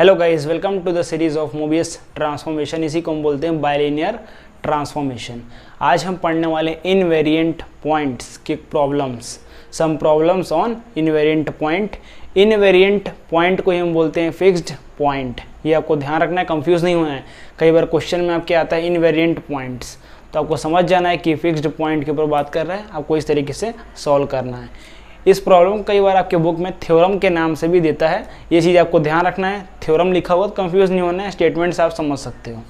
Hello guys, welcome to the series of Mobius transformation. इसी को हम बोलते हैं बाइलिनियर ट्रांसफॉर्मेशन। आज हम पढ़ने वाले इनवेरिएंट पॉइंट्स के problems, some problems on invariant point. Invariant point को हम बोलते हैं फिक्स्ड पॉइंट। ये आपको ध्यान रखना है, कंफ्यूज नहीं होना है। कई बार क्वेश्चन में आपके आता है इनवेरिएंट पॉइंट्स, तो आपको समझ जाना है कि फिक्स्ड पॉइंट के ऊपर बात कर रहा है, आपको इस तरीके से सॉल्व करना है। इस प्रॉब्लम कई बार आपके बुक में थ्योरम के नाम से भी देता है, ये चीज़ आपको ध्यान रखना है। थ्योरम लिखा हुआ तो कंफ्यूज नहीं होना है, स्टेटमेंट्स आप समझ सकते हो।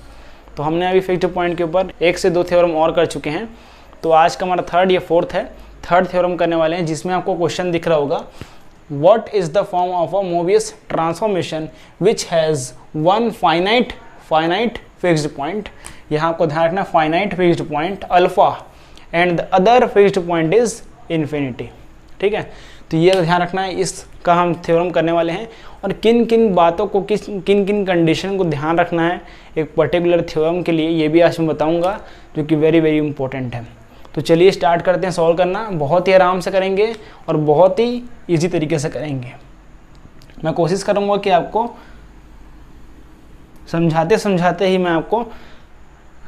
तो हमने अभी फिक्स्ड पॉइंट के ऊपर 1 से 2 थ्योरम और कर चुके हैं, तो आज का हमारा थर्ड या फोर्थ है। थर्ड थ्योरम करने वाले हैं, जिसमें आपको क्वेश्चन दिख रहा होगा, what is the form of a Mobius transformation which has one finite fixed point. यहाँ आपको ध्यान रखना, finite fixed point alpha and the other fixed point is infinity. ठीक है, तो ये ध्यान रखना है, इसका हम थ्योरम करने वाले हैं और किन किन बातों को, किन किन कंडीशन को ध्यान रखना है एक पर्टिकुलर थ्योरम के लिए, ये भी आज मैं बताऊंगा, जो कि वेरी वेरी इंपॉर्टेंट है। तो चलिए स्टार्ट करते हैं सॉल्व करना। बहुत ही आराम से करेंगे और बहुत ही ईजी तरीके से करेंगे। मैं कोशिश करूँगा कि आपको समझाते समझाते ही मैं आपको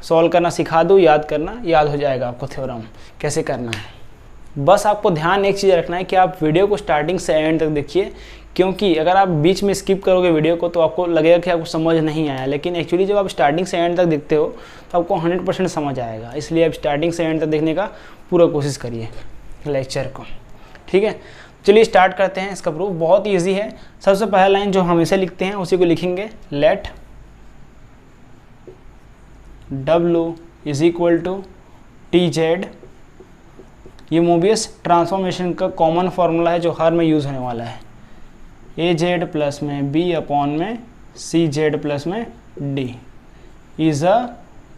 सॉल्व करना सिखा दूँ, याद हो जाएगा आपको थ्योरम कैसे करना है। बस आपको ध्यान एक चीज़ रखना है कि आप वीडियो को स्टार्टिंग से एंड तक देखिए, क्योंकि अगर आप बीच में स्किप करोगे वीडियो को तो आपको लगेगा कि आपको समझ नहीं आया, लेकिन एक्चुअली जब आप स्टार्टिंग से एंड तक देखते हो तो आपको 100% समझ आएगा। इसलिए आप स्टार्टिंग से एंड तक देखने का पूरा कोशिश करिए लेक्चर को। ठीक है, चलिए स्टार्ट करते हैं। इसका प्रूफ बहुत ईजी है। सबसे पहला लाइन जो हमेशा लिखते हैं उसी को लिखेंगे, let W is equal to TZ। ये मोबियस ट्रांसफॉर्मेशन का कॉमन फार्मूला है जो हर में यूज़ होने वाला है। AZ प्लस में B अपॉन में CZ प्लस में D is a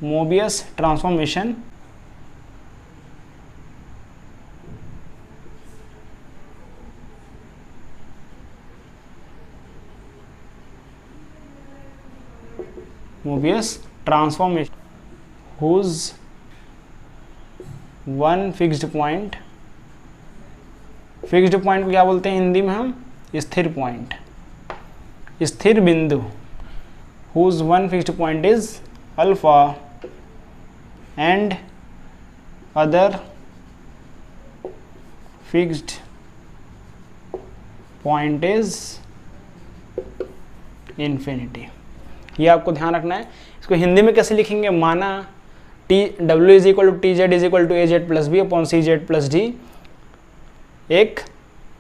Mobius transformation whose one fixed point को क्या बोलते हैं हिंदी में हम? स्थिर पॉइंट, स्थिर बिंदु। whose one fixed point is alpha and other fixed point is infinity. ये आपको ध्यान रखना है। इसको हिंदी में कैसे लिखेंगे? माना W is equal to TZ is equal to AZ plus B upon CZ plus D एक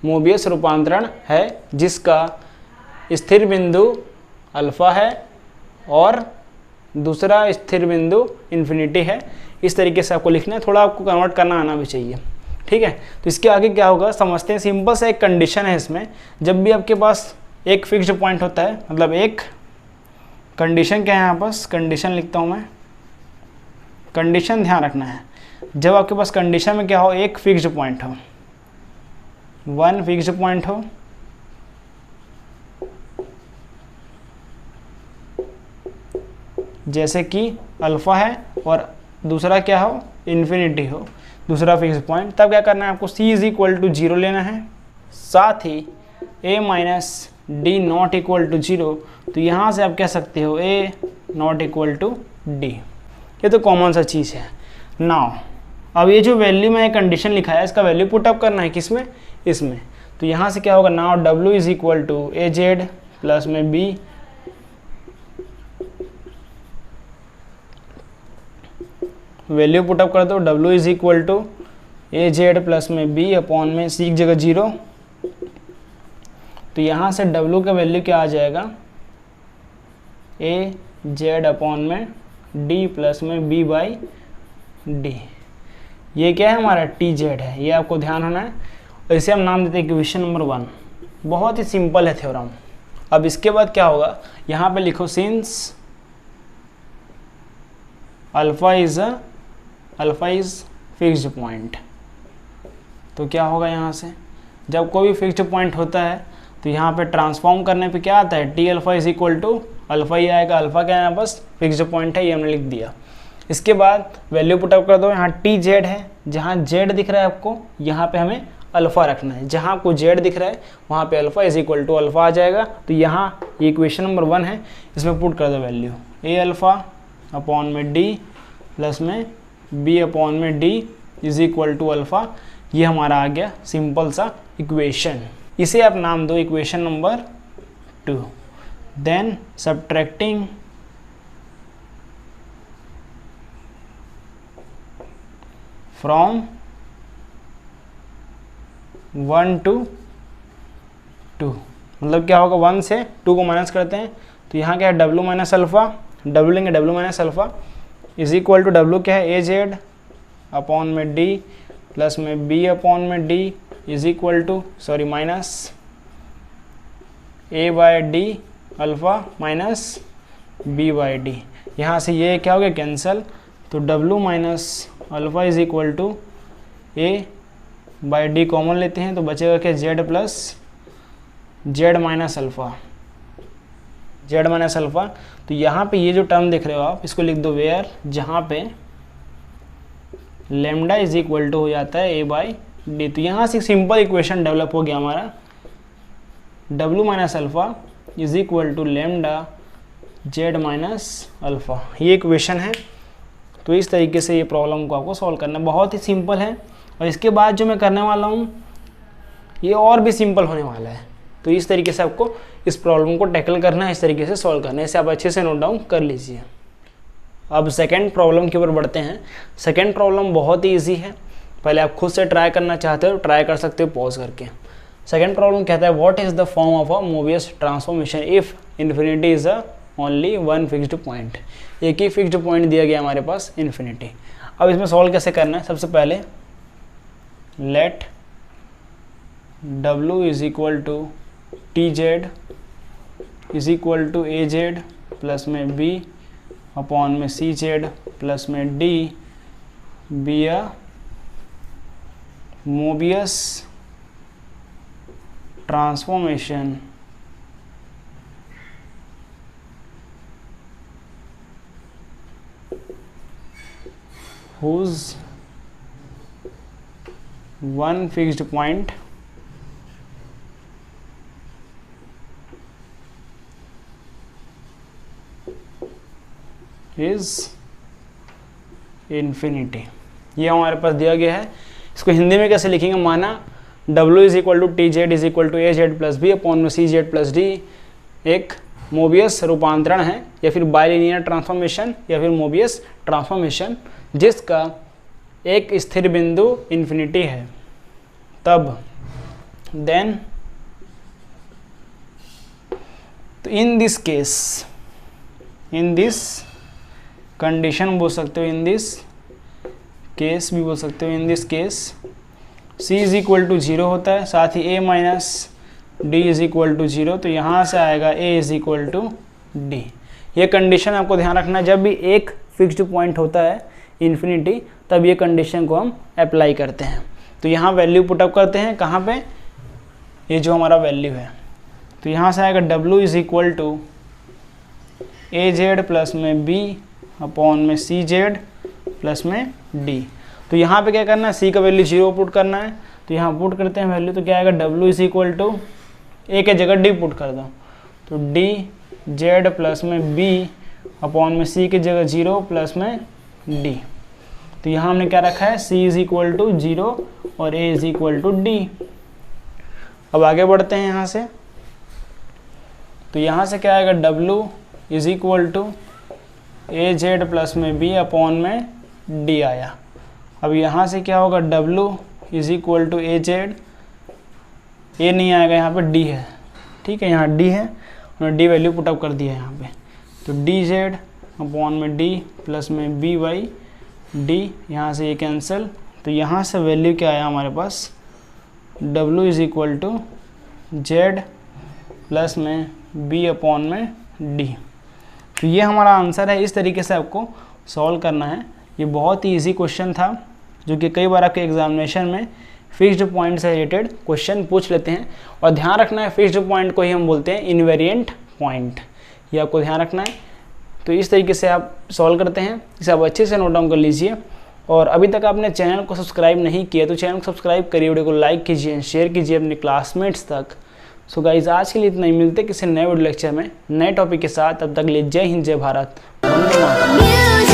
मोबियस रूपांतरण है जिसका स्थिर बिंदु अल्फा है और दूसरा स्थिर बिंदु इन्फिनिटी है। इस तरीके से आपको लिखना है, थोड़ा आपको कन्वर्ट करना आना भी चाहिए। ठीक है, तो इसके आगे क्या होगा समझते हैं। सिंपल सा एक कंडीशन है इसमें, जब भी आपके पास एक फिक्स्ड पॉइंट होता है, मतलब एक कंडीशन क्या है, यहाँ पास कंडीशन लिखता हूँ मैं। कंडीशन ध्यान रखना है, जब आपके पास कंडीशन में क्या हो, एक फिक्स्ड पॉइंट हो, वन फिक्स्ड पॉइंट हो, जैसे कि अल्फा है और दूसरा क्या हो, इन्फिनिटी हो, दूसरा फिक्स्ड पॉइंट, तब क्या करना है आपको? C इज इक्वल टू 0 लेना है, साथ ही A minus D not equal to 0। तो यहाँ से आप कह सकते हो A not equal to D। ये तो कॉमन सा चीज़ है। नाउ अब ये जो वैल्यू में कंडीशन लिखा है, इसका वैल्यू पुट अप करना है किसमें? इसमें। तो यहाँ से क्या होगा? Now W is equal to AZ plus में B वैल्यू पुट अप कर दो। W is equal to AZ plus में B अपॉन में C की जगह 0। तो यहाँ से W का वैल्यू क्या आ जाएगा? AZ अपॉन में D प्लस में B बाई D। ये क्या है हमारा? TZ है। ये आपको ध्यान होना है। और इसे हम नाम देते हैं इक्वेशन नंबर 1। बहुत ही सिंपल है थ्योरम। अब इसके बाद क्या होगा, यहाँ पे लिखो, since alpha is fixed point. तो क्या होगा यहाँ से, जब कोई भी फिक्स्ड पॉइंट होता है तो यहाँ पे ट्रांसफॉर्म करने पे क्या आता है? T alpha is equal to alpha ही आएगा। अल्फा क्या है? बस फिक्स्ड पॉइंट है, ये हमने लिख दिया। इसके बाद वैल्यू पुटअप कर दो। यहाँ TZ है, जहाँ Z दिख रहा है आपको, यहाँ पे हमें अल्फ़ा रखना है। जहाँ आपको जेड दिख रहा है वहाँ पे alpha is equal to alpha आ जाएगा। तो यहाँ ये इक्वेशन नंबर 1 है, इसमें पुट कर दो वैल्यू ए अल्फ़ा अपॉन में डी प्लस में बी अपॉन में D is equal to alpha. ये हमारा आ गया सिंपल सा इक्वेशन। इसे आप नाम दो equation number 2। Then subtracting from 1 to 2, मतलब क्या होगा 1 से 2 को माइनस करते हैं तो यहाँ क्या है w माइनस अल्फ़ा, w लेंगे w minus alpha is equal to w क्या है ए जेड अपॉन में d प्लस में b अपॉन में d is equal to minus a by D alpha minus b by D. यहाँ से ये क्या हो गया कैंसल, तो w minus alpha is equal to a by D common लेते हैं तो बचेगा क्या Z plus Z minus alpha, Z minus alpha. तो यहाँ पे ये जो टर्म देख रहे हो आप इसको लिख दो वेयर, जहाँ पे लेमडा इज इक्वल टू हो जाता है ए बाई डी। तो यहाँ से सिंपल इक्वेशन डेवलप हो गया हमारा, W minus alpha is equal to lambda Z minus alpha. ये इक्वेशन है। तो इस तरीके से ये प्रॉब्लम को आपको सॉल्व करना बहुत ही सिंपल है। और इसके बाद जो मैं करने वाला हूँ ये और भी सिंपल होने वाला है। तो इस तरीके से आपको इस प्रॉब्लम को टैकल करना है, इस तरीके से सॉल्व करना है। इसे आप अच्छे से नोट डाउन कर लीजिए। अब सेकंड प्रॉब्लम के ऊपर बढ़ते हैं। सेकंड प्रॉब्लम बहुत ही ईजी है, पहले आप खुद से ट्राई करना चाहते हो ट्राई कर सकते हो पॉज करके। सेकंड प्रॉब्लम कहता है what is the form of a Mobius transformation if infinity is a only one fixed point. एक ही फिक्स्ड पॉइंट दिया गया हमारे पास इन्फिनिटी। अब इसमें सॉल्व कैसे करना है, सबसे पहले let w is equal to t z is equal to a z plus में b अपॉन में सी जेड प्लस में d be a Mobius transformation whose one fixed point is infinity। ये हमारे पास दिया गया है। इसको हिंदी में कैसे लिखेंगे, माना w is equal to t z is equal to a z plus b upon में सी जेड प्लस डी एक मोबियस रूपांतरण है या फिर बाइलिनियर ट्रांसफॉर्मेशन या फिर मोबियस ट्रांसफॉर्मेशन जिसका एक स्थिर बिंदु इन्फिनिटी है। तब देन तो इन this case, in this condition बोल सकते हो, इन दिस केस भी बोल सकते हो, in this case c is equal to 0 होता है, साथ ही a minus d is equal to 0। तो यहाँ से आएगा a is equal to d. ये कंडीशन आपको ध्यान रखना, जब भी एक फिक्स्ड पॉइंट होता है इन्फिनिटी तब ये कंडीशन को हम अप्लाई करते हैं। तो यहाँ वैल्यू पुटअप करते हैं कहाँ पे, ये जो हमारा वैल्यू है। तो यहाँ से आएगा w is equal to a z plus में b अपॉन में सी जेड प्लस में d। तो यहाँ पे क्या करना है, c का वैल्यू 0 पुट करना है। तो यहाँ पुट करते हैं वैल्यू, तो क्या आएगा w इज इक्वल टू ए के जगह d पुट कर दो, तो d जेड प्लस में b अपॉन में c के जगह 0 प्लस में d। तो यहाँ हमने क्या रखा है, c इज इक्वल टू 0 और a is equal to d। अब आगे बढ़ते हैं यहाँ से। तो यहाँ से क्या आएगा, w is equal to a z plus में b अपॉन में d आया। अब यहाँ से क्या होगा, w is equal to a z, a नहीं आएगा यहाँ पे d है, ठीक है, यहाँ d है और d वैल्यू पुटअप कर दिया है यहाँ पे। तो डी जेड अपॉन में d प्लस में b बाई d, यहाँ से ये कैंसिल। तो यहाँ से वैल्यू क्या आया हमारे पास, w is equal to z plus में b अपॉन में d। तो ये हमारा आंसर है। इस तरीके से आपको सॉल्व करना है। ये बहुत ही ईजी क्वेश्चन था जो कि कई बार आपके एग्जामिनेशन में फिक्स्ड पॉइंट से रिलेटेड क्वेश्चन पूछ लेते हैं। और ध्यान रखना है फिक्स्ड पॉइंट को ही हम बोलते हैं इनवेरिएंट पॉइंट, ये आपको ध्यान रखना है। तो इस तरीके से आप सॉल्व करते हैं, इसे आप अच्छे से नोट डाउन कर लीजिए। और अभी तक आपने चैनल को सब्सक्राइब नहीं किया तो चैनल को सब्सक्राइब करिए, वीडियो को लाइक कीजिए, शेयर कीजिए अपने क्लासमेट्स तक। सो गाइज आज के लिए इतना ही, मिलते किसी नए वीडियो लेक्चर में नए टॉपिक के साथ। तब तक ले जय हिंद, जय भारत, वंदे मातरम।